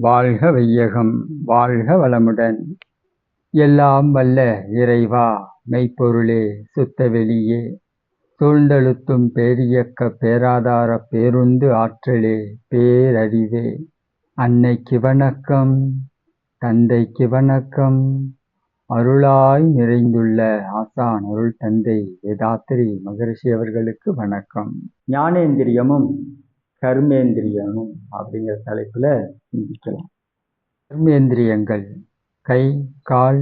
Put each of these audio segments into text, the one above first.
வாழ்க வையகம் வாழ்க வளமுடன். எல்லாம் வல்ல இறைவா, மெய்ப்பொருளே, சுத்த வெளியே, சூழ்ந்தழுத்தும் பேரியக்க பேராதார பேருந்து ஆற்றலே, பேரறிவே, அன்னைக்கு வணக்கம், தந்தைக்கு வணக்கம், அருளாய் நிறைந்துள்ள ஆசான் அருள் தந்தை வேதாத்திரி மகரிஷி அவர்களுக்கு வணக்கம். ஞானேந்திரியமும் கர்மேந்திரியமும் அப்படிங்கிற தலைப்புல சிந்திக்கலாம். கர்மேந்திரியங்கள் கை, கால்,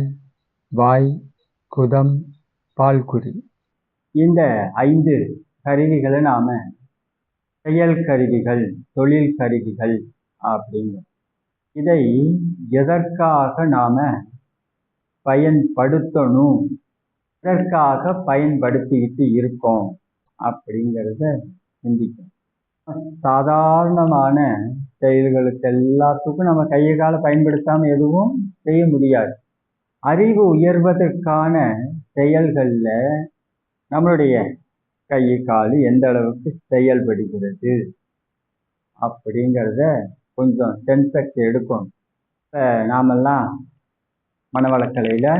வாய், குதம், பால்குறி. இந்த 5 கருவிகளை நாம செயல் கருவிகள், தொழில் கருவிகள் அப்படிங்க. இதை எதற்காக நாம பயன்படுத்தணும், எதற்காக பயன்படுத்திக்கிட்டு இருக்கோம் அப்படிங்கிறத சிந்திக்கணும். சாதாரணமான செயல்களுக்கு எல்லாத்துக்கும் நம்ம கையை காலை பயன்படுத்தாமல் எதுவும் செய்ய முடியாது. அறிவு உயர்வதற்கான செயல்களில் நம்மளுடைய கை கால் எந்த அளவுக்கு செயல்படுகிறது அப்படிங்கிறத கொஞ்சம் சென்செக்ட் எடுக்கணும். இப்போ நாமெல்லாம் மனவளக்கலையில்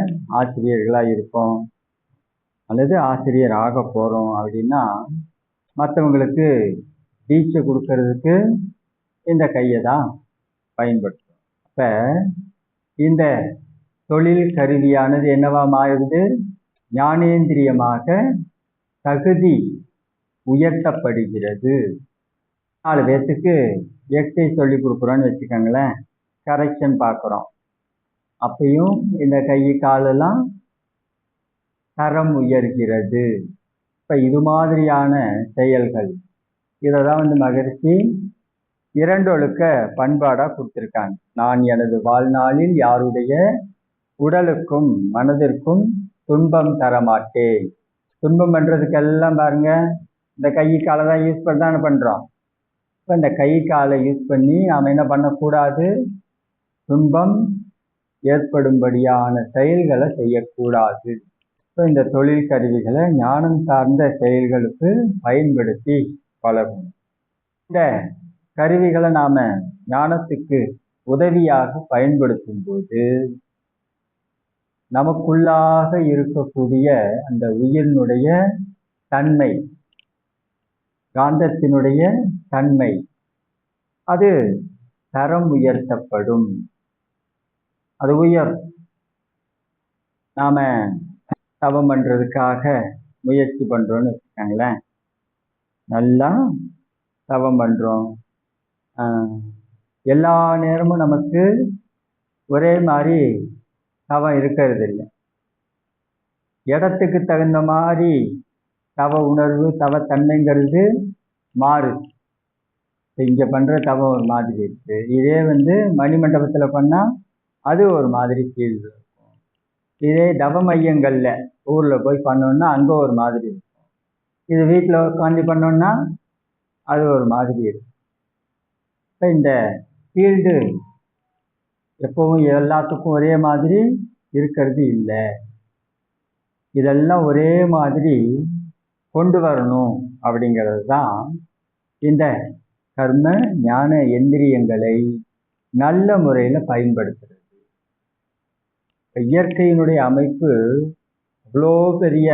ஆசிரியர்களாக இருக்கோம் அல்லது ஆசிரியர் ஆக போகிறோம் அப்படின்னா மற்றவங்களுக்கு தீட்சை கொடுக்கறதுக்கு இந்த கையை தான் பயன்படுத்தும். அப்போ இந்த தொழில் கருவியானது என்னவா மாறுது? ஞானேந்திரியமாக தகுதி உயர்த்தப்படுகிறது. 4 பேர்த்துக்கு எக்ஸசைஸ் சொல்லி கொடுக்குறோன்னு வச்சுக்கோங்களேன், கரெக்ஷன் பார்க்குறோம். அப்பையும் இந்த கை காலெல்லாம் தரம் உயர்கிறது. இப்போ இது மாதிரியான செயல்கள், இதை தான் மகரிஷி 2 ஒழுக்க பண்பாடாக கொடுத்துருக்காங்க. நான் எனது வாழ்நாளில் யாருடைய உடலுக்கும் மனதிற்கும் துன்பம் தரமாட்டேன். துன்பம் பண்ணுறதுக்கெல்லாம் பாருங்க, இந்த கை காலை தான் யூஸ் பண்ணி தானே பண்ணுறோம். இப்போ இந்த கை காலை யூஸ் பண்ணி நாம் என்ன பண்ணக்கூடாது? துன்பம் ஏற்படும்படியான செயல்களை செய்யக்கூடாது. இப்போ இந்த தொழில் கருவிகளை ஞானம் சார்ந்த செயல்களுக்கு பயன்படுத்தி பழகும். இந்த கருவிகளை நாம் ஞானத்துக்கு உதவியாக பயன்படுத்தும் போது நமக்குள்ளாக இருக்கக்கூடிய அந்த உயிரினுடைய தன்மை, காந்தத்தினுடைய தன்மை, அது தரம் உயர்த்தப்படும். அது நாம் தவம் பண்ணுறதுக்காக முயற்சி பண்ணுறோன்னு வச்சுக்கோங்களேன். நல்லா தவம் பண்ணுறோம், எல்லா நேரமும் நமக்கு ஒரே மாதிரி தவம் இருக்கிறது இல்லை. இடத்துக்கு தகுந்த மாதிரி தவ உணர்வு, தவத்தன்மைங்கிறது மாறுது. இங்கே பண்ணுற தவம் ஒரு மாதிரி இருக்குது, இதே மணிமண்டபத்தில் பண்ணால் அது ஒரு மாதிரி ஃபீல் இருக்கும். இதே தவ மையங்களில் ஊரில் போய் பண்ணோன்னா அங்கே ஒரு மாதிரி இருக்கும். இது வீட்டில் உட்காந்து பண்ணோன்னா அது ஒரு மாதிரி இருக்கும். இப்போ இந்த ஃபீல்டு எப்பவும் எல்லாத்துக்கும் ஒரே மாதிரி இருக்கிறது இல்லை. இதெல்லாம் ஒரே மாதிரி கொண்டு வரணும் அப்படிங்கிறது தான் இந்த கர்ம ஞான எந்திரியங்களை நல்ல முறையில் பயன்படுத்துறது. இயற்கையினுடைய அமைப்பு அவ்வளோ பெரிய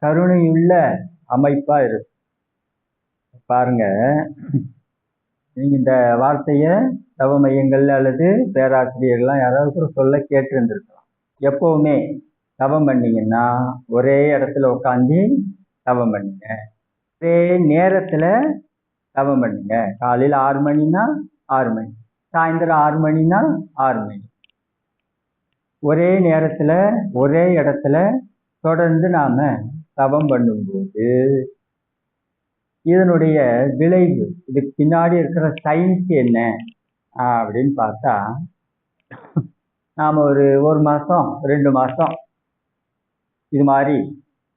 கருணையுள்ள அமைப்பாக இருக்கு. பாருங்க, நீங்கள் இந்த வார்த்தையை தவ மையங்கள் அல்லது பேராசிரியர்கள்லாம் யாராவது கூட சொல்ல கேட்டிருந்துருக்கலாம். எப்போவுமே தவம் பண்ணிங்கன்னா ஒரே இடத்துல உட்காந்து தவம் பண்ணுங்க, ஒரே நேரத்தில் தவம் பண்ணுங்க. காலையில் 6 மணினா 6 மணி, சாயந்தரம் 6 மணினா 6 மணி, ஒரே நேரத்தில் ஒரே இடத்துல தொடர்ந்து நாம் தவம் பண்ணும்போது இதனுடைய விளைவு, இதுக்கு பின்னாடி இருக்கிற சயின்ஸ் என்ன அப்படின்னு பார்த்தா, நாம் ஒரு மாதம் 2 மாதம் இது மாதிரி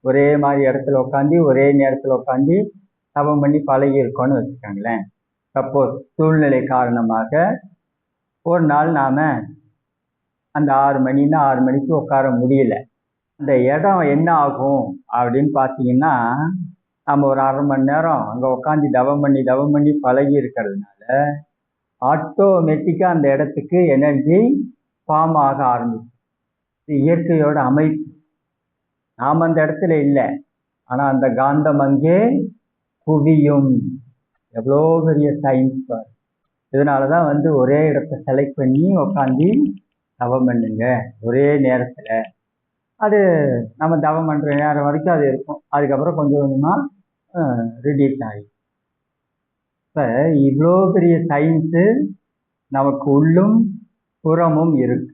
ஒரே மாதிரி இடத்துல உட்காந்து ஒரே நேரத்தில் உட்காந்து தவம் பண்ணி பழகி இருக்கோன்னு வச்சுக்கோங்களேன். சப்போஸ் சூழ்நிலை காரணமாக ஒரு நாள் நாம் அந்த 6 மணின்னா 6 மணிக்கு உட்கார முடியல. அந்த இடம் என்ன ஆகும் அப்படின்னு பார்த்தீங்கன்னா, நம்ம ஒரு 1/2 மணி நேரம் அங்கே உட்காந்து தவம் பண்ணி பழகி இருக்கிறதுனால ஆட்டோமேட்டிக்காக அந்த இடத்துக்கு எனர்ஜி ஃபார்ம் ஆக ஆரம்பிச்சு. இது இயற்கையோட அமைப்பு. நாம் அந்த இடத்துல இல்லை, ஆனால் அந்த காந்தம் அங்கே குவியும். எவ்வளோ பெரிய சயின்ஸ். இதனால தான் ஒரே இடத்த செலக்ட் பண்ணி உட்காந்து தவம் பண்ணுங்க ஒரே நேரத்தில். அது நம்ம தவம் பண்ணுற நேரம் வரைக்கும் அது இருக்கும். அதுக்கப்புறம் கொஞ்சம் கொஞ்சமாக ரிலீஸ் ஆகி. இப்போ இவ்வளோ பெரிய சயின்ஸு நமக்கு உள்ளும் புறமும் இருக்கு.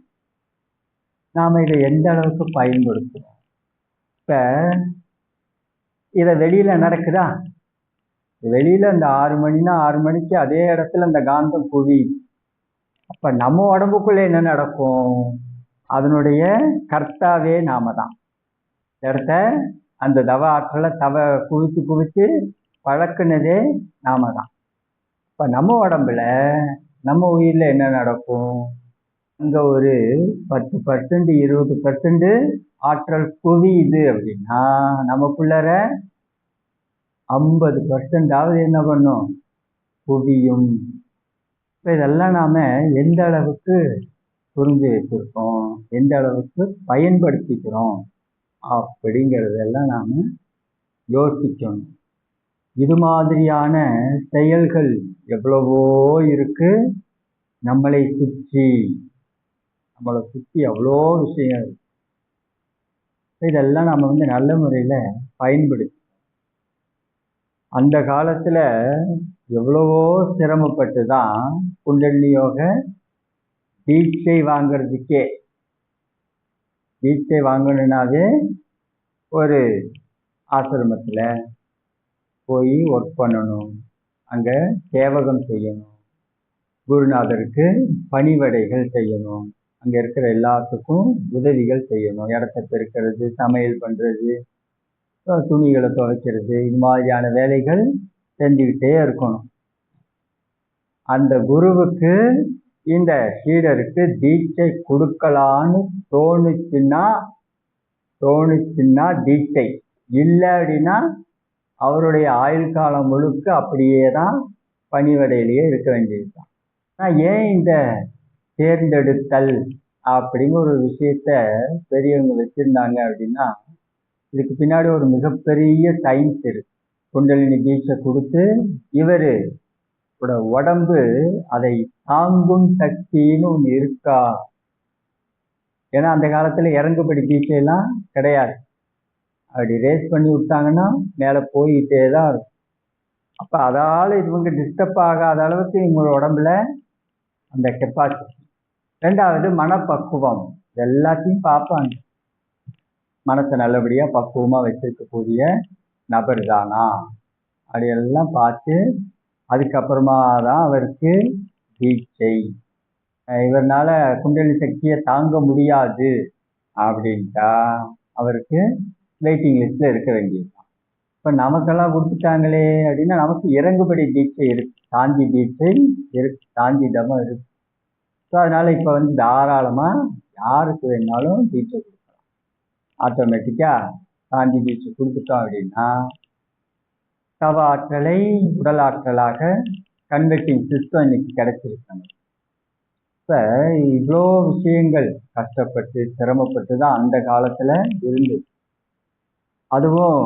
நாம் இதை எந்த அளவுக்கு பயன்படுத்துகிறோம்? இப்போ இதை வெளியில் நடக்குதா? வெளியில் அந்த 6 மணினா 6 மணிக்கு அதே இடத்துல அந்த காந்தம் குவி. அப்போ நம்ம உடம்புக்குள்ளே என்ன நடக்கும்? அதனுடைய கர்த்தாவே நாம தான். இடத்த அந்த தவ ஆற்றலை குவிச்சு குவிச்சு பழக்குனதே நாம தான். இப்போ நம்ம உடம்புல நம்ம உயிரில் என்ன நடக்கும்? அங்கே ஒரு 10% 20% ஆற்றல் குவியுது அப்படின்னா நமக்குள்ளற 50% என்ன பண்ணும்? குவியும். இப்போ இதெல்லாம் நாம் எந்த அளவுக்கு புரிஞ்சு வச்சுருக்கோம், எந்த அளவுக்கு பயன்படுத்திக்கிறோம் அப்படிங்கிறதெல்லாம் நாம் யோசிக்கணும். இது மாதிரியான செயல்கள் எவ்வளவோ இருக்கு நம்மளை சுற்றி. எவ்வளோ விஷயம் இருக்கு. இதெல்லாம் நம்ம நல்ல முறையில் பயன்படுத்தி அந்த காலத்தில் எவ்வளவோ சிரமப்பட்டு தான் குண்டலினி யோக தீட்சை வாங்கிறதுக்கே. தீட்சை வாங்கணுன்னாவே ஒரு ஆசிரமத்தில் போய் ஒர்க் பண்ணணும், அங்கே சேவகம் செய்யணும், குருநாதருக்கு பணிவடைகள் செய்யணும், அங்கே இருக்கிற எல்லாத்துக்கும் உதவிகள் செய்யணும், இடத்த பெருக்கிறது, சமையல் பண்ணுறது, துணிகளை துவைக்கிறது, இது மாதிரியான வேலைகள் செஞ்சுக்கிட்டே இருக்கணும். அந்த குருவுக்கு இந்த சீடருக்கு தீட்சை கொடுக்கலான்னு தோணுச்சுன்னா தீட்சை, இல்லை அப்படின்னா அவருடைய ஆயுள் காலம் முழுக்க அப்படியே தான் பணிவடையிலேயே இருக்க வேண்டியதுதான். ஆனால் ஏன் இந்த தேர்ந்தெடுத்தல் அப்படிங்கிற ஒரு விஷயத்த பெரியவங்க வச்சுருந்தாங்க அப்படின்னா, இதுக்கு பின்னாடி ஒரு மிகப்பெரிய சயின்ஸ் இருக்கு. குண்டலினி தீட்சை கொடுத்து இவரோட உடம்பு அதை தாங்கும் சக்தின்னு ஒன்று இருக்கா? ஏன்னா அந்த காலத்தில் இறங்குபடி தீட்சையெல்லாம் கிடையாது. அப்படி ரேஸ் பண்ணி விட்டாங்கன்னா மேலே போயிட்டே தான் இருக்கும். அப்போ அதால் இவங்க டிஸ்டர்ப் ஆகாத அளவுக்கு இவங்களோட உடம்புல அந்த கெப்பாசிட்டி. ரெண்டாவது மனப்பக்குவம். எல்லாத்தையும் பார்ப்பாங்க. மனசை நல்லபடியாக பக்குவமாக வச்சிருக்கக்கூடிய நபர் தானா அப்படியெல்லாம் பார்த்து அதுக்கப்புறமா தான் அவருக்கு தீட்சை. இவர்னால குண்டலினி சக்தியை தாங்க முடியாது அப்படின்ட்டா அவருக்கு வெயிட்டிங் லிஸ்ட்டில் இருக்க வேண்டியதுதான். இப்போ நமக்கெல்லாம் கொடுத்துட்டாங்களே அப்படின்னா நமக்கு இறங்குபடி தீட்சை இருக்கு, சாந்தி தீட்சை இருக்கு, சாந்தி தமம் இருக்கு. ஸோ அதனால் இப்போ தாராளமாக யாருக்கு வேணாலும் தீட்சை கொடுக்கலாம். ஆட்டோமேட்டிக்காக சாந்தி தீட்சை கொடுத்துட்டோம் அப்படின்னா தவ ஆற்றலை உடல் ஆற்றலாக கன்வெர்ட்டிங் சிஸ்டம் இன்னைக்கு கிடைச்சிருக்காங்க. இப்போ இவ்வளோ விஷயங்கள் கஷ்டப்பட்டு சிரமப்பட்டு தான் அந்த காலத்தில் இருந்தது. அதுவும்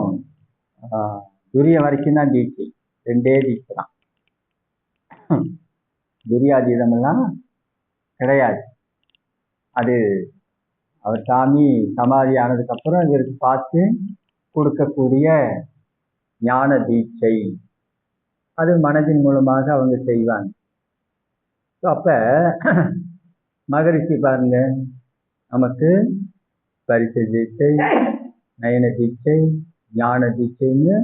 துரிய வரைக்கும் தான் தீட்சை, 2 தீட்சை தான். துரியாதீதமெல்லாம் கிடையாது. அது அவர் சாமி சமாதி ஆனதுக்கப்புறம் இவருக்கு பார்த்து கொடுக்கக்கூடிய ஞான தீட்சை, அது மனதின் மூலமாக அவங்க செய்வாங்க. ஸோ அப்போ மகரிஷி பாருங்க, நமக்கு பரிசை தீட்சை, நயன தீட்சை, ஞான தீட்சைன்னு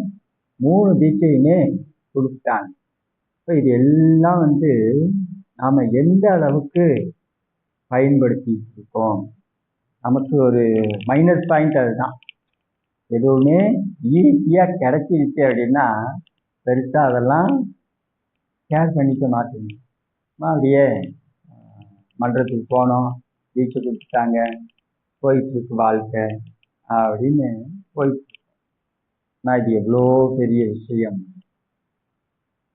3 தீட்சையுமே கொடுத்தாங்க. இப்போ இது எல்லாம் நாம் எந்த அளவுக்கு பயன்படுத்திட்டு இருக்கோம்? நமக்கு ஒரு மைனஸ் பாயிண்ட் அதுதான். எதுவுமே ஈஸியாக கிடைச்சிருச்சு அப்படின்னா பெருசாக அதெல்லாம் கேர் பண்ணிக்க மாட்டேங்க. அப்படியே மன்றத்துக்கு போனோம், தீட்சை கொடுத்துட்டாங்க, போயிட்டுருக்கு வாழ்க்கை அப்படின்னு போயிட்டு. ஆனால் இது எவ்வளோ பெரிய விஷயம்.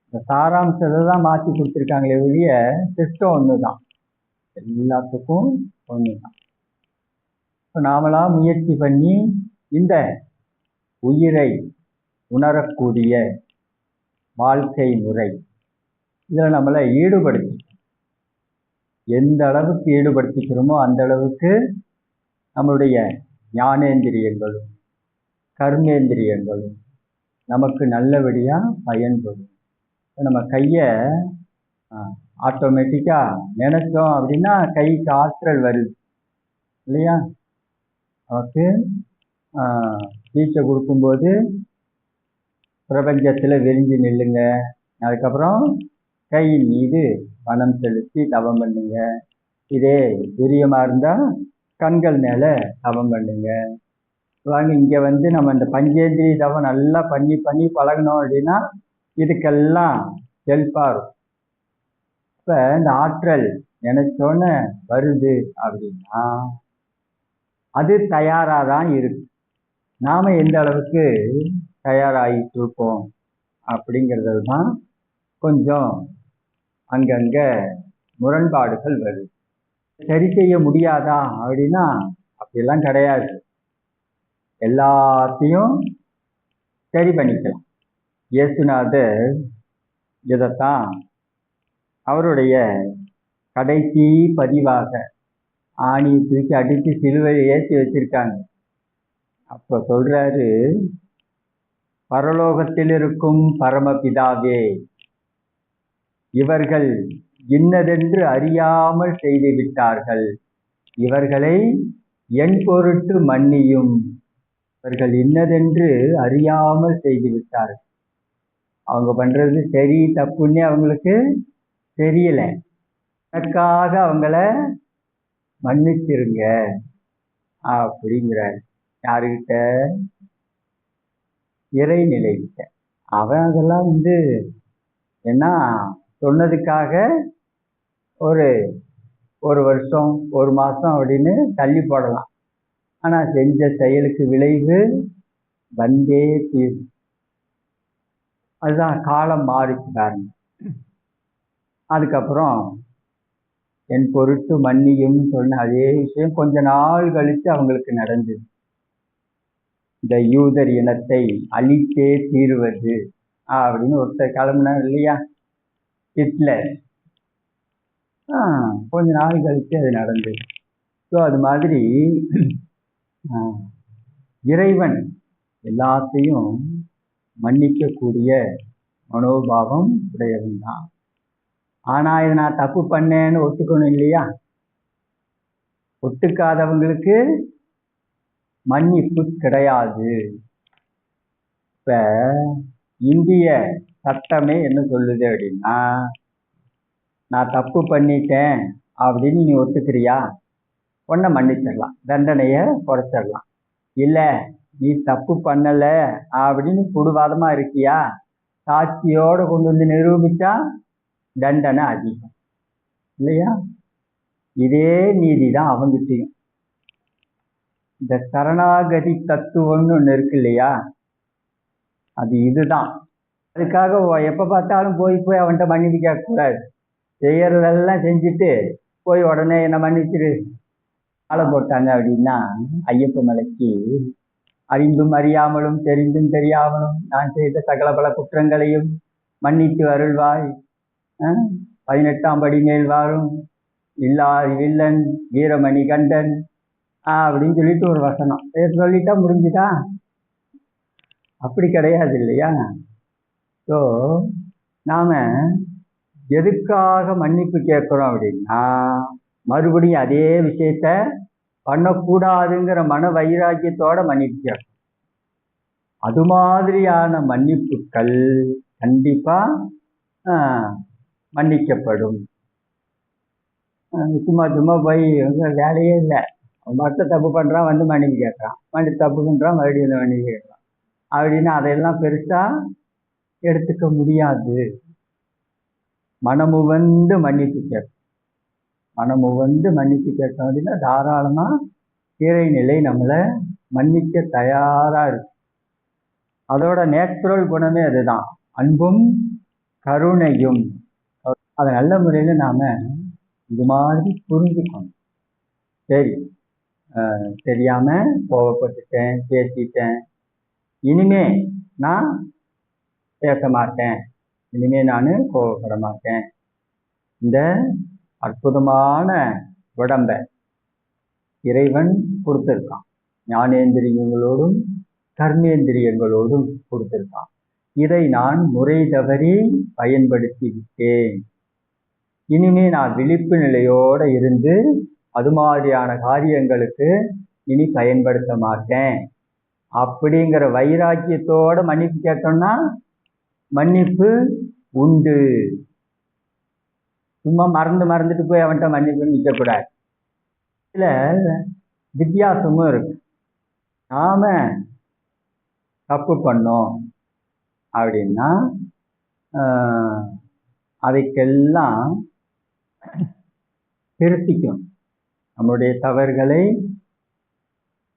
இந்த சாராம்சத்தை தான் மாற்றி கொடுத்துருக்காங்களே ஒழிய சிஸ்டம் ஒன்று தான், எல்லாத்துக்கும் ஒன்று தான். இப்போ நாமளாக முயற்சி பண்ணி இந்த உயிரை உணரக்கூடிய வாழ்க்கை முறை இதில் நம்மளை ஈடுபடுத்தி எந்த அளவுக்கு ஈடுபடுத்திக்கிறோமோ அந்த அளவுக்கு நம்மளுடைய ஞானேந்திரியங்களும் கர்மேந்திரியங்களும் நமக்கு நல்லபடியாக பயன்படும். நம்ம கையை ஆட்டோமேட்டிக்காக நினைச்சோம் அப்படின்னா கைக்கு ஆற்றல் வருது இல்லையா? நமக்கு தீட்சை கொடுக்கும்போது பிரபஞ்சத்தில் விரிஞ்சு நில்லுங்க, அதுக்கப்புறம் கையின் மீது மனம் செலுத்தி தவம் பண்ணுங்க. இதே பிரியமாக இருந்தால் கண்கள் மேலே தவம் பண்ணுங்க. வாங்க இங்கே வந்து நம்ம இந்த பஞ்சேந்திரிய தவம் நல்லா பண்ணி பண்ணி பழகணும் அப்படின்னா இதுக்கெல்லாம் ஹெல்ப்பாக இருக்கும். இப்போ இந்த ஆற்றல் நினைச்சோன்னு வருது அப்படின்னா அது தயாராக தான் இருக்கு. நாம் எந்த அளவுக்கு தயாராகிட்டு இருக்கோம் அப்படிங்கிறது தான் கொஞ்சம் அங்கங்கே முரண்பாடுகள் வருது. சரி செய்ய முடியாதா அப்படின்னா அப்படிலாம் கிடையாது, எல்லாத்தையும் சரி பண்ணிக்கலாம். இயேசுநாதர் இதைத்தான் அவருடைய கடைசி பதிவாக ஆணி தூக்கி அடித்து சிலுவையை ஏற்றி வச்சிருக்காங்க. அப்போ சொல்றாரு, பரலோகத்தில் இருக்கும் பரமபிதாவே, இவர்கள் இன்னதென்று அறியாமல் செய்து விட்டார்கள், இவர்களை என் பொருட்டு மன்னியும். இவர்கள் இன்னதென்று அறியாமல் செய்து விட்டார்கள். அவங்க பண்றது சரி தப்புன்னே அவங்களுக்கு தெரியல. எனக்காக அவங்கள மன்னிச்சிருங்க அப்படிங்கிறார். யாருக்கிட்ட? இறைநிலைக்கிட்ட. அவன் அதெல்லாம் என்ன சொன்னதுக்காக ஒரு வருஷம் ஒரு மாதம் அப்படின்னு தள்ளி போடலாம். ஆனால் செஞ்ச செயலுக்கு விளைவு வந்தே தீரும். அதுதான் காலம் மாறிச்சு பாருங்க. அதுக்கப்புறம் என் பொருட்டு மன்னியும் சொன்ன அதே விஷயம் கொஞ்ச நாள் கழித்து அவங்களுக்கு நடந்தது. இந்த யூதர் இனத்தை அழித்தே தீருவது அப்படின்னு ஒருத்தர் கிளம்புனார் இல்லையா, ஹிட்லர். கொஞ்ச நாள் கழித்து அது நடந்தது. ஸோ அது மாதிரி இறைவன் எல்லாத்தையும் மன்னிக்கக்கூடிய மனோபாவம் உடையவன் தான். ஆனால் இதை நான் தப்பு பண்ணேன்னு ஒத்துக்கணும் இல்லையா? ஒத்துக்காதவங்களுக்கு மன்னிப்பு கிடையாது. இப்போ இந்திய சட்டமே என்ன சொல்லுது அப்படின்னா, நான் தப்பு பண்ணிட்டேன் அப்படின்னு நீ ஒத்துக்கிறியா, உன்னை மன்னிச்சிடலாம், தண்டனையை குறைச்சிடலாம். இல்லை நீ தப்பு பண்ணலை அப்படின்னு புடுவாதமாக இருக்கியா, சாட்சியோடு கொண்டு வந்து நிரூபித்தா தண்டனை அதிகம் இல்லையா? இதே நீதி தான் அவங்கிட்டையும். இந்த சரணாகதி தத்துவம்னு ஒன்று இருக்கு இல்லையா, அது இதுதான். அதுக்காக எப்போ பார்த்தாலும் போய் அவன்கிட்ட மன்னிப்பு கேட்கக்கூடாது. செய்யறதெல்லாம் செஞ்சுட்டு போய் உடனே என்னை மன்னிச்சிரு ஆளை போட்டாங்க அப்படின்னா, ஐயப்ப மலைக்கு அறிந்தும் அறியாமலும் தெரிந்தும் தெரியாமலும் நான் செய்த சகல பல குற்றங்களையும் மன்னித்து அருள்வாய், 18ஆம் படி மேல் வாரும் இல்லார் வில்லன் வீரமணி கண்டன் அப்படின்னு சொல்லிட்டு ஒரு வசனம் சொல்லிட்டா முடிஞ்சுதா? அப்படி கிடையாது இல்லையா? ஸோ நாம் எதுக்காக மன்னிப்பு கேட்குறோம் அப்படின்னா, மறுபடியும் அதே விஷயத்த பண்ணக்கூடாதுங்கிற மன வைராக்கியத்தோட மன்னிப்பு கேட்கும். அது மாதிரியான மன்னிப்புகள் கண்டிப்பாக மன்னிக்கப்படும். சும்மா போய் வேலையே இல்லை, மற்ற தப்பு பண்ணுறான் வந்து மன்னிப்பு கேட்குறான், தப்பு பண்ணுறான் மறுபடியும் வந்து மன்னிப்பு கேட்குறான் அப்படின்னு அதையெல்லாம் பெருசாக எடுத்துக்க முடியாது. மனமுவந்து மன்னிப்பு கேட்கும். மனமுவந்து மன்னிப்பு கேட்கணும் அப்படின்னா தாராளமாக இறைநிலை நம்மளை மன்னிக்க தயாராக இருக்கு. அதோட நேச்சுரல் குணமே அதுதான், அன்பும் கருணையும். அதை நல்ல முறையில் நாம் இது மாதிரி புரிஞ்சுக்கணும். சரி, தெரியாமல் கோவப்பட்டுட்டேன், பேசிட்டேன், இனிமே நான் பேச மாட்டேன், இனிமே நான் கோவப்பட மாட்டேன். இந்த அற்புதமான உடம்ப இறைவன் கொடுத்துருக்கான். ஞானேந்திரியங்களோடும் கர்மேந்திரியங்களோடும் கொடுத்துருக்கான். இதை நான் முறை தவறி பயன்படுத்தி விட்டேன். இனிமே நான் விழிப்பு நிலையோடு இருந்து அது மாதிரியான காரியங்களுக்கு இனி பயன்படுத்த மாட்டேன் அப்படிங்கிற வைராக்கியத்தோட மன்னிப்பு கேட்டோம்னா மன்னிப்பு உண்டு. சும்மா மறந்துட்டு போய் அவன்கிட்ட மன்னிப்பு நிற்கக்கூடாது. இதில் வித்தியாசமும் இருக்கு. நாம தப்பு பண்ணோம் அப்படின்னா அதைக்கெல்லாம் திருத்திக்கும். நம்முடைய தவறுகளை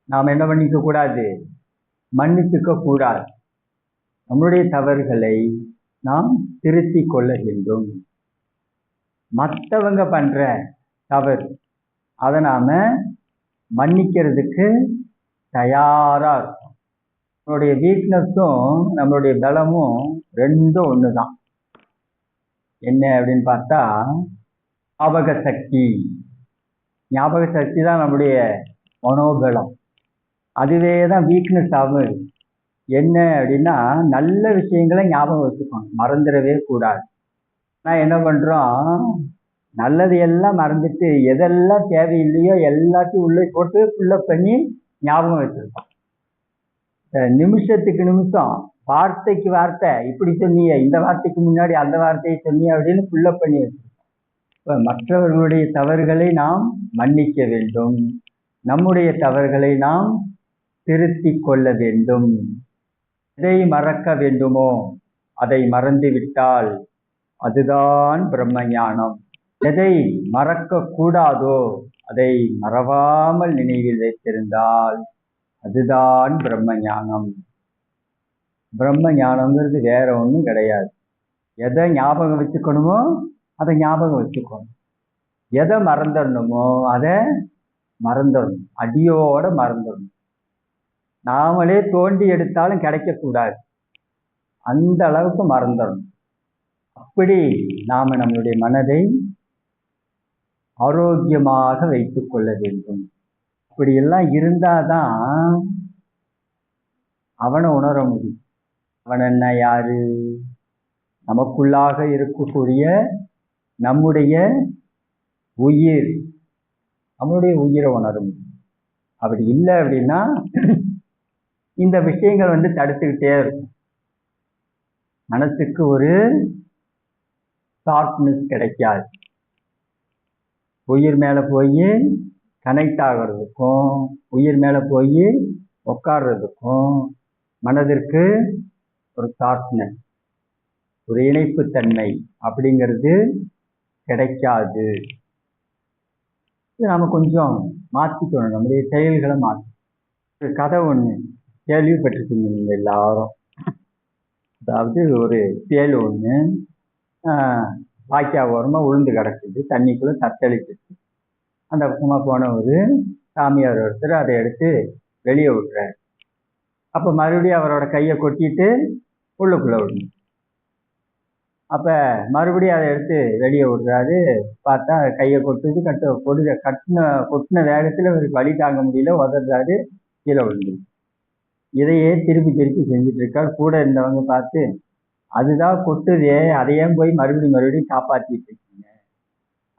நாம் என்ன பண்ணிக்க கூடாது, மன்னிச்சுக்க கூடாது. நம்முடைய தவறுகளை நாம் திருத்தி கொள்ள வேண்டும். மற்றவங்க பண்ற தவறு அதை நாம மன்னிக்கிறதுக்கு தயாரா இருக்கும். நம்மளுடைய வீக்னஸும் நம்மளுடைய பலமும் ரெண்டும் ஒன்று தான். என்ன அப்படின்னு பார்த்தா ஞாபக சக்தி. ஞாபக சக்தி தான் நம்முடைய மனோபலம். அதுவே தான் வீக்னஸ் ஆகும். என்ன அப்படின்னா நல்ல விஷயங்களை ஞாபகம் வச்சுக்கணும், மறந்துடவே கூடாது. நான் என்ன பண்ணுறோம், நல்லது எல்லாம் மறந்துட்டு எதெல்லாம் தேவையில்லையோ எல்லாத்தையும் உள்ளே போட்டு ஃபுல்லப் பண்ணி ஞாபகம் வச்சுருக்கோம். நிமிஷத்துக்கு நிமிஷம், வார்த்தைக்கு வார்த்தை, இப்படி சொன்னிய, இந்த வார்த்தைக்கு முன்னாடி அந்த வார்த்தையை சொன்னிய அப்படின்னு ஃபுல்லப் பண்ணி வச்சுருக்கோம். இப்போ மற்றவர்களுடைய தவறுகளை நாம் மன்னிக்க வேண்டும், நம்முடைய தவறுகளை நாம் திருத்தி கொள்ள வேண்டும். எதை மறக்க வேண்டுமோ அதை மறந்து விட்டால் அதுதான் பிரம்ம ஞானம். எதை மறக்க கூடாதோ அதை மறவாமல் நினைவில் வைத்திருந்தால் அதுதான் பிரம்ம ஞானம். பிரம்ம ஞானம்ங்கிறது வேற ஒன்றும் கிடையாது. எதை ஞாபகம் வச்சுக்கணுமோ அதை ஞாபகம் வச்சுக்கணும், எதை மறந்துடணுமோ அதை மறந்துடணும், அடியோட மறந்துடணும். நாமளே தோண்டி எடுத்தாலும் கிடைக்கக்கூடாது, அந்த அளவுக்கு மறந்துடணும். அப்படி நாம நம்மளுடைய மனதை ஆரோக்கியமாக வைத்துக் கொள்ள வேண்டும். அப்படியெல்லாம் இருந்தாதான் அவனை உணர முடியும். அவன் என்ன யாரு, நமக்குள்ளாக இருக்கக்கூடிய நம்முடைய உயிர், நம்முடைய உயிரை உணர முடியும். அப்படி இல்லை அப்படின்னா இந்த விஷயங்கள் தடுத்துக்கிட்டே இருக்கும். மனசுக்கு ஒரு ஷார்ப்னஸ் கிடைக்காது. உயிர் மேலே போய் கனெக்ட் ஆகிறதுக்கும் உயிர் மேலே போய் உட்கார்றதுக்கும் மனதிற்கு ஒரு ஷார்ப்னஸ், ஒரு இணைப்புத்தன்மை அப்படிங்கிறது கிடைக்காது. இது நாம் கொஞ்சம் மாற்றிக்கணும், நம்முடைய செயல்களை மாற்றி. ஒரு கதை ஒன்று கேள்விப்பட்டிருக்கீங்க நீங்கள் எல்லாரும். அதாவது ஒரு தேள் ஒன்று வாய்க்கா ஓரமாக உளுந்து கிடக்குது, தண்ணிக்குள்ளே தத்தளிச்சிச்சு. அந்த பக்கமாக போன ஒரு சாமியார் ஒருத்தர் அதை எடுத்து வெளியே விட்டுறாரு. அப்போ மறுபடியும் அவரோட கையை கொட்டிட்டு உள்ளுக்குள்ளே விடணும். அப்போ மறுபடியும் அதை எடுத்து வெளியே விடுறாரு. பார்த்தா கையை கொட்டுது, கொட்டின வேகத்தில் அவருக்கு வலி தாங்க முடியல, உதறாரு, கீழே விழுந்து. இதையே திருப்பி செஞ்சுட்டு இருக்கார். கூட இருந்தவங்க பார்த்து, அதுதான் கொட்டுதே, அதையும் போய் மறுபடியும் காப்பாற்றிட்டு இருக்கீங்க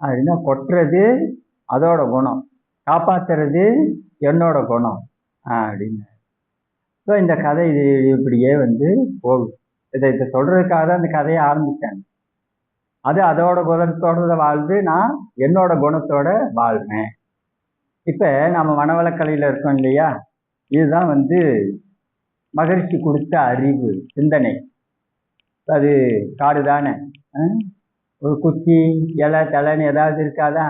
அப்படின்னா, கொட்டுறது அதோட குணம், காப்பாற்றுறது என்னோட குணம் அப்படின்னு. ஸோ இந்த கதை இது இப்படியே போகும். இதை சொல்றதுக்காக தான் அந்த கதையை ஆரம்பித்தாங்க. அது அதோட குணத்தோட வாழ்ந்து, நான் என்னோட குணத்தோட வாழ்றேன். இப்போ நம்ம மனவளக்கலையில் இருக்கோம் இல்லையா, இதுதான் மகிழ்ச்சி கொடுத்த அறிவு, சிந்தனை. அது காடு தானே, ஒரு குச்சி இலை தலைன்னு ஏதாவது இருக்காதா,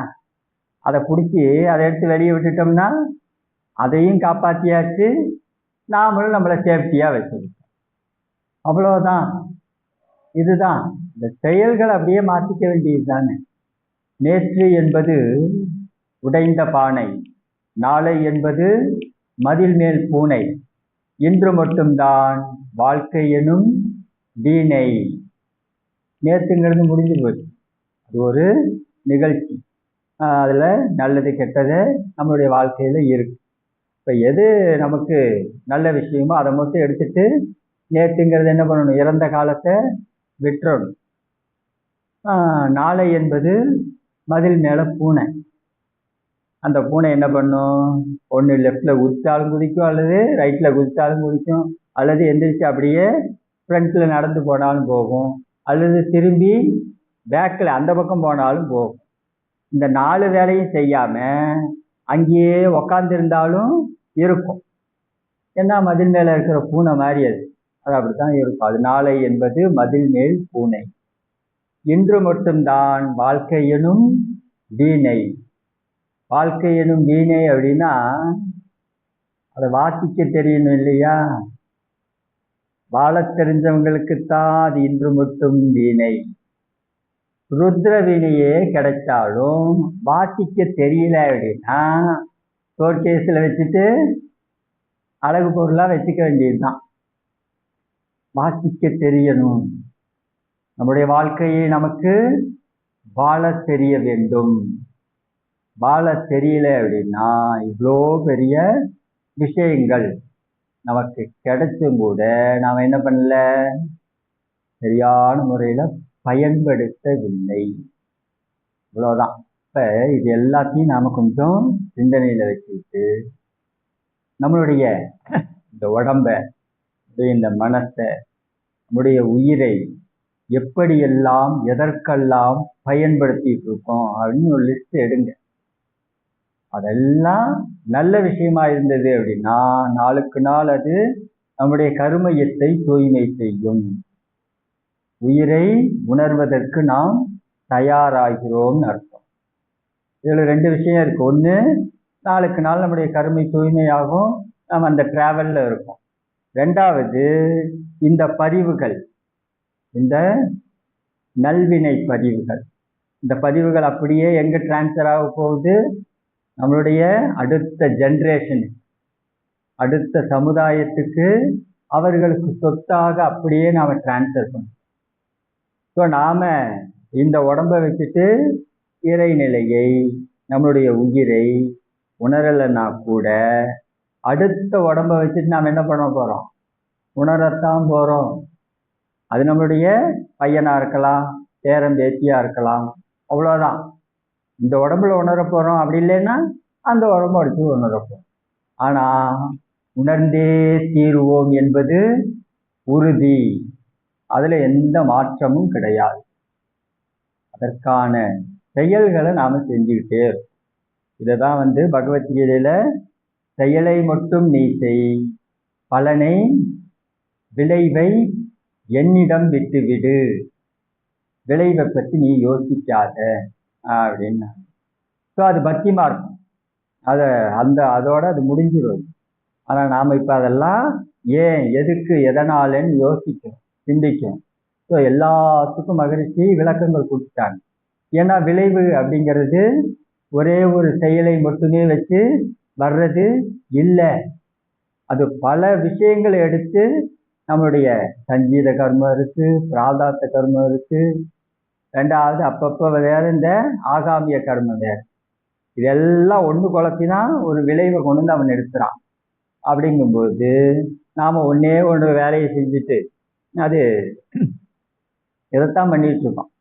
அதை பிடிச்சி அதை எடுத்து வெளியே விட்டுட்டோம்னா அதையும் காப்பாற்றியாச்சு, நாமளும் நம்மளை சேஃப்டியாக வச்சுருக்கோம். அவ்வளோதான். இதுதான் இந்த செயல்கள் அப்படியே மாற்றிக்க வேண்டியது தானே. நேற்று என்பது உடைந்த பானை, நாளை என்பது மதில் மேல் பூனை, இன்று மட்டும்தான் வாழ்க்கை எனும் வீணை. நேற்றுங்கிறது முடிஞ்சு போச்சு, அது ஒரு நிகழ்ச்சி. அதில் நல்லது கெட்டது நம்மளுடைய வாழ்க்கையில் இருக்கு. இப்போ எது நமக்கு நல்ல விஷயமோ அதை மட்டும் எடுத்துட்டு நேற்றுங்கிறது என்ன பண்ணணும், இறந்த காலத்தை விட்டுறணும். நாளை என்பது மதில் மேலே பூனை. அந்த பூனை என்ன பண்ணும், ஒன்று லெஃப்டில் குதிச்சாலும் குதிக்கும், அல்லது ரைட்டில் குதிச்சாலும் குதிக்கும், அல்லது எந்திரிச்சு அப்படியே ஃப்ரண்ட்டில் நடந்து போனாலும் போகும், அல்லது திரும்பி பேக்கில் அந்த பக்கம் போனாலும் போகும். இந்த 4 வேலையும் செய்யாமல் அங்கேயே உக்காந்துருந்தாலும் இருக்கும். ஏன்னா மதில் மேலே இருக்கிற பூனை மாதிரி அது அப்படித்தான் இருக்கும். அது நாளை என்பது மதில் மேல் பூனை, இன்று மட்டும்தான் வாழ்க்கை எனும் வீணை. வாழ்க்கை எனும் வீணை அப்படின்னா அதை வாசிக்க தெரியணும் இல்லையா? வாழ தெரிஞ்சவங்களுக்குத்தான் அது இன்று மட்டும் வீணை. ருத்ர வீணையே கிடைச்சாலும் வாசிக்க தெரியல அப்படின்னா ஷோகேஸில் வச்சுட்டு அழகு பொருளாக வச்சுக்க வேண்டியதுதான். வாசிக்க தெரியணும். நம்முடைய வாழ்க்கையை நமக்கு வாழ தெரிய வேண்டும். வாழ தெரியல அப்படின்னா இவ்வளோ பெரிய விஷயங்கள் நமக்கு கிடைச்சும் கூட நாம் என்ன பண்ணல, சரியான முறையில் பயன்படுத்தவில்லை. இவ்வளோதான். இப்போ இது எல்லாத்தையும் நாம் கொஞ்சம் சிந்தனையில் வச்சுக்கிட்டு நம்மளுடைய இந்த உடம்ப, இந்த மனசை, நம்முடைய உயிரை எப்படியெல்லாம் எதற்கெல்லாம் பயன்படுத்திட்டு இருக்கோம் அப்படின்னு ஒரு லிஸ்ட் எடுங்க. அதெல்லாம் நல்ல விஷயமா இருந்தது அப்படின்னா நாளுக்கு நாள் அது நம்முடைய கருமையத்தை தூய்மை செய்யும். உயிரை உணர்வதற்கு நாம் தயாராகிறோம்னு அர்த்தம். இதில் 2 விஷயம் இருக்கு. ஒன்று, நாளுக்கு நாள் நம்முடைய கருமை தூய்மையாகும், நம்ம அந்த டிராவலில் இருக்கோம். 2வது, இந்த பதிவுகள், இந்த நல்வினை பதிவுகள், இந்த பதிவுகள் அப்படியே எங்கே டிரான்ஸ்ஃபர் ஆக போகுது, நம்மளுடைய அடுத்த ஜென்ரேஷன், அடுத்த சமுதாயத்துக்கு அவர்களுக்கு சொத்தாக அப்படியே நாம் டிரான்ஸ்ஃபர் பண்ணோம். ஸோ நாம் இந்த உடம்பை வச்சுட்டு இறைநிலையை, நம்மளுடைய உயிரை உணரலைன்னா கூட அடுத்த உடம்பை வச்சுட்டு நாம் என்ன பண்ண போகிறோம், உணரத்தான் போகிறோம். அது நம்மளுடைய பையனாக இருக்கலாம், பேரன் பேத்தியாக இருக்கலாம், அவ்வளோதான். இந்த உடம்புல உணர போகிறோம். அப்படி இல்லைன்னா அந்த உடம்பு அடித்து உணரப்போம். ஆனால் உணர்ந்தே தீருவோம் என்பது உறுதி. அதில் எந்த மாற்றமும் கிடையாது. அதற்கான செயல்களை நாம் செஞ்சுக்கிட்டே இருக்கோம். இதை தான் பகவத்கீதையில் செயலை மட்டும் நீ செய், பலனை விளைவை என்னிடம் விட்டுவிடு, விளைவை பற்றி நீ யோசிக்காத அப்படின்னா. ஸோ அது பக்தி மார்க்கம், அதோட அது முடிஞ்சிடும். ஆனால் நாம் இப்போ அதெல்லாம் ஏன், எதுக்கு, எதனாலன்னு யோசிக்கணும், சிந்திக்கணும். ஸோ எல்லாத்துக்கும் மகிழ்ச்சி விளக்கங்கள் கொடுத்துட்டாங்க. ஏன்னா விளைவு அப்படிங்கிறது ஒரே ஒரு செயலை மட்டுமே வச்சு வர்றது இல்லை. அது பல விஷயங்களை எடுத்து நம்மளுடைய சஞ்சீத கர்மம் இருக்கு, பிராதாத்த கர்மம் இருக்கு, 2வது அப்பப்போ வேற இந்த ஆகாமிய கர்மம் வேற. இதெல்லாம் ஒன்று குழப்பிதான் ஒரு விளைவை கொண்டு வந்து அவன் எடுத்துறான். அப்படிங்கும்போது நாம் ஒன்றே ஒன்று வேலையை செஞ்சுட்டு அது இதைத்தான் பண்ணிட்டு இருக்கோம்.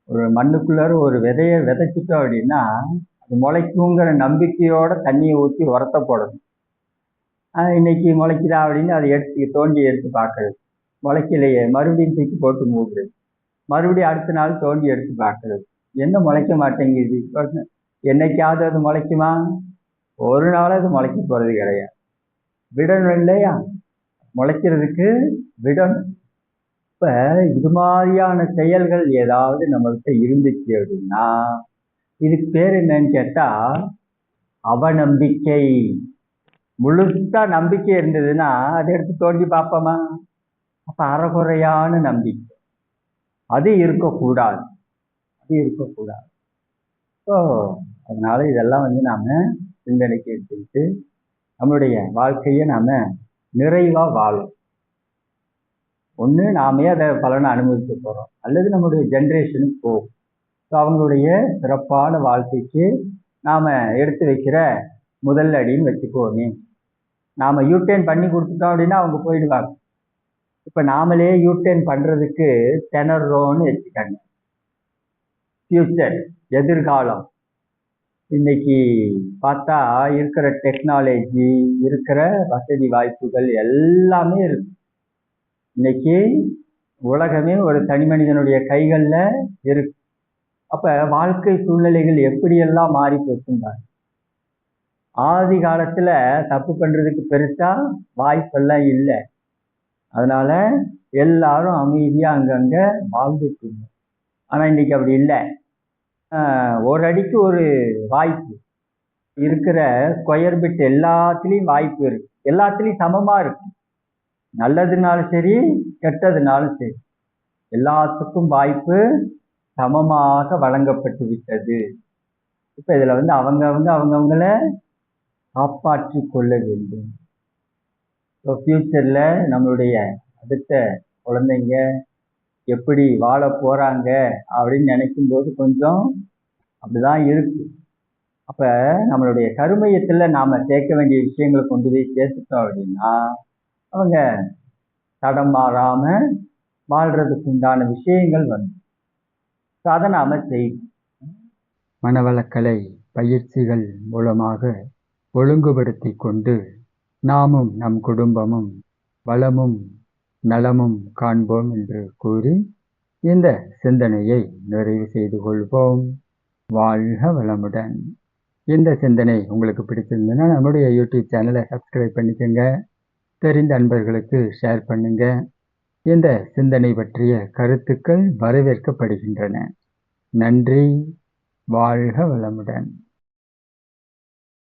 ஒரு மண்ணுக்குள்ளார ஒரு விதையை விதைச்சிட்டோம் அப்படின்னா அது முளைக்குங்கிற நம்பிக்கையோட தண்ணியை ஊற்றி உரத்த போடணும். இன்னைக்கு முளைக்குதா அப்படின்னு அதை தோண்டி எடுத்து பார்க்கறது, முளைக்கலையே மறுபடியும் தூக்கி போட்டு மூடுறது, மறுபடியும் அடுத்த நாள் தோண்டி எடுத்து பார்க்கறது, என்ன முளைக்க மாட்டேங்குது. என்னைக்காவது அது முளைக்குமா? ஒரு நாள் அது முளைக்க போகிறது கிடையாது. விடணும் இல்லையா, முளைக்கிறதுக்கு விடணும். இப்போ இது மாதிரியான செயல்கள் ஏதாவது நம்மள்கிட்ட இருந்துச்சு அப்படின்னா இதுக்கு பேர் என்னன்னு கேட்டால் அவநம்பிக்கை. முழுசா நம்பிக்கை இருந்ததுன்னா அதை எடுத்து தோண்டி பார்ப்போமா? அப்போ அறகுறையான நம்பிக்கை. அது இருக்கக்கூடாது. அது இருக்கக்கூடாது. ஸோ அதனால இதெல்லாம் வந்து நாம சிந்தனைக்கு எடுத்துக்கிட்டு நம்மளுடைய வாழ்க்கையை நாம நிறைவா வாழும். ஒன்று நாமே அதை பலனை அனுபவிக்க போகிறோம், அல்லது நம்மளுடைய ஜென்ரேஷனுக்கு போகும். ஸோ அவங்களுடைய சிறப்பான வாழ்க்கைக்கு நாம் எடுத்து வைக்கிற முதல் அடின்னு வச்சுக்கோமே. நாம் யூடர்ன் பண்ணி கொடுத்துட்டோம் அப்படின்னா அவங்க போயிடுவாங்க. இப்போ நாமளே யூடர்ன் பண்ணுறதுக்கு திணறோன்னு வச்சுக்கோங்க. ஃபியூச்சர், எதிர்காலம், இன்னைக்கு பார்த்தா இருக்கிற டெக்னாலஜி, இருக்கிற வசதி வாய்ப்புகள் எல்லாமே இருக்கு. இன்னைக்கு உலகமே ஒரு தனி மனிதனுடைய கைகளில் இருக்கு. அப்போ வாழ்க்கை சூழ்நிலைகள் எப்படியெல்லாம் மாறி போச்சுங்க. ஆதி காலத்தில் தப்பு பண்ணுறதுக்கு பெருசாக வாய்ப்பெல்லாம் இல்லை. அதனால எல்லாரும் அமைதியாக அங்கங்கே வாழ்ந்துட்டு இருந்தோம். ஆனால் இன்னைக்கு அப்படி இல்லை. ஒரு அடிக்கு ஒரு வாய்ப்பு இருக்கிற ஸ்கொயர் பிட் எல்லாத்துலேயும் வாய்ப்பு இருக்கு. எல்லாத்துலேயும் சமமாக இருக்கு. நல்லதுனாலும் சரி, கெட்டதுனாலும் சரி, எல்லாத்துக்கும் வாய்ப்பு சமமாக வழங்கப்பட்டு விட்டது. இப்போ இதில் வந்து அவங்கவுங்கள காப்பாற்றி கொள்ள வேண்டும். ஸோ ஃப்யூச்சரில் நம்மளுடைய அடுத்த குழந்தைங்க எப்படி வாழ போகிறாங்க அப்படின்னு நினைக்கும்போது கொஞ்சம் அப்படிதான் இருக்கு. அப்போ நம்மளுடைய கருமையத்தில் நாம் சேர்க்க வேண்டிய விஷயங்களை கொண்டு போய் சேர்த்துட்டோம் அப்படின்னா அவங்க தடம் மாறாமல் வாழ்கிறதுக்கு உண்டான விஷயங்கள் வந்து அதை நாம் செய்யணும். மனவளக்கலை பயிற்சிகள் மூலமாக ஒழுங்குபடுத்தி கொண்டு நாமும் நம் குடும்பமும் வளமும் நலமும் காண்போம் என்று கூறி இந்த சிந்தனையை நிறைவு செய்து கொள்வோம். வாழ்க வளமுடன். இந்த சிந்தனை உங்களுக்கு பிடிச்சிருந்ததுன்னா நம்முடைய யூடியூப் சேனலை சப்ஸ்கிரைப் பண்ணிக்கோங்க. தெரிந்த அன்பர்களுக்கு ஷேர் பண்ணுங்க. இந்த சிந்தனை பற்றிய கருத்துக்கள் வரவேற்கப்படுகின்றன. நன்றி. வாழ்க வளமுடன்.